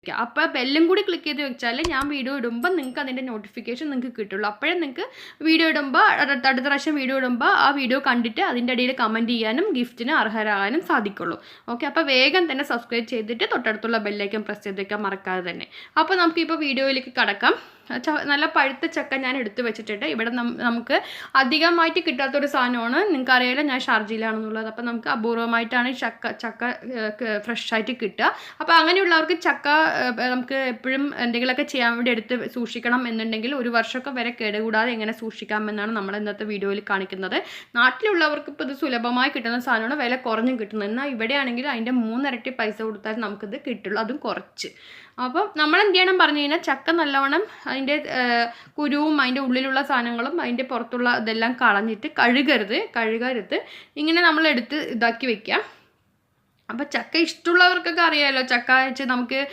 വെക്കുക. അപ്പോൾ ബെല്ലും കൂടി ക്ലിക്ക് ചെയ്ത് വെച്ചാൽ ഞാൻ വീഡിയോ ഇടുമ്പോൾ നിങ്ങൾക്ക് അതിൻ്റെ നോട്ടിഫിക്കേഷൻ നിങ്ങൾക്ക് കിട്ടുള്ളൂ. അപ്പോഴേ നിങ്ങൾക്ക് വീഡിയോ ഇടുമ്പോൾ അടുത്ത പ്രാവശ്യം വീഡിയോ ഇടുമ്പോൾ ആ വീഡിയോ കണ്ടിട്ട് അതിൻ്റെ ഇടയിൽ കമൻറ്റ് ചെയ്യാനും ഗിഫ്റ്റിന് അർഹരാകാനും സാധിക്കുള്ളൂ. ഓക്കെ, അപ്പോൾ വേഗം തന്നെ സബ്സ്ക്രൈബ് ചെയ്തിട്ട് തൊട്ടടുത്തുള്ള ബെല്ലൈക്കൻ പ്രസ് ചെയ്ത് വെക്കാൻ മറക്കാതെ തന്നെ. അപ്പോൾ നമുക്കിപ്പോൾ വീഡിയോയിലേക്ക് കടക്കാം. നല്ല പഴുത്ത ചക്ക ഞാൻ എടുത്ത് വെച്ചിട്ടുണ്ട്. ഇവിടെ നമുക്ക് അധികമായിട്ട് കിട്ടാത്തൊരു സാധനമാണ്. നിങ്ങൾക്കറിയാലോ ഞാൻ ഷാർജയിലാണെന്നുള്ളത്. അപ്പോൾ നമുക്ക് അപൂർവമായിട്ടാണ് ചക്ക ഫ്രഷായിട്ട് കിട്ടുക. അപ്പോൾ അങ്ങനെയുള്ളവർക്ക് ചക്ക നമുക്ക് എപ്പോഴും എന്തെങ്കിലുമൊക്കെ ചെയ്യാൻ വേണ്ടി എടുത്ത് സൂക്ഷിക്കണം എന്നുണ്ടെങ്കിൽ 1 വർഷമൊക്കെ വരെ കേടുകൂടാതെ എങ്ങനെ സൂക്ഷിക്കാമെന്നാണ് നമ്മൾ ഇന്നത്തെ വീഡിയോയിൽ കാണിക്കുന്നത്. നാട്ടിലുള്ളവർക്ക് ഇപ്പോൾ ഇത് സുലഭമായി കിട്ടുന്ന സാധനമാണ്, വില കുറഞ്ഞും കിട്ടുന്നത്. എന്നാൽ ഇവിടെയാണെങ്കിൽ അതിൻ്റെ 3 ഇരട്ടി പൈസ കൊടുത്താൽ നമുക്കിത് കിട്ടുള്ളൂ, അതും കുറച്ച്. അപ്പം നമ്മൾ എന്ത് ചെയ്യണം പറഞ്ഞു കഴിഞ്ഞാൽ ചക്ക നല്ലവണ്ണം അതിൻ്റെ കുരുവും അതിൻ്റെ ഉള്ളിലുള്ള സാധനങ്ങളും അതിൻ്റെ പുറത്തുള്ള ഇതെല്ലാം കളഞ്ഞിട്ട് കഴുകരുത് ഇങ്ങനെ നമ്മൾ എടുത്ത് ഇതാക്കി വെക്കുക. അപ്പോൾ ചക്ക ഇഷ്ടമുള്ളവർക്കൊക്കെ അറിയാമല്ലോ, ചക്ക വെച്ച് നമുക്ക്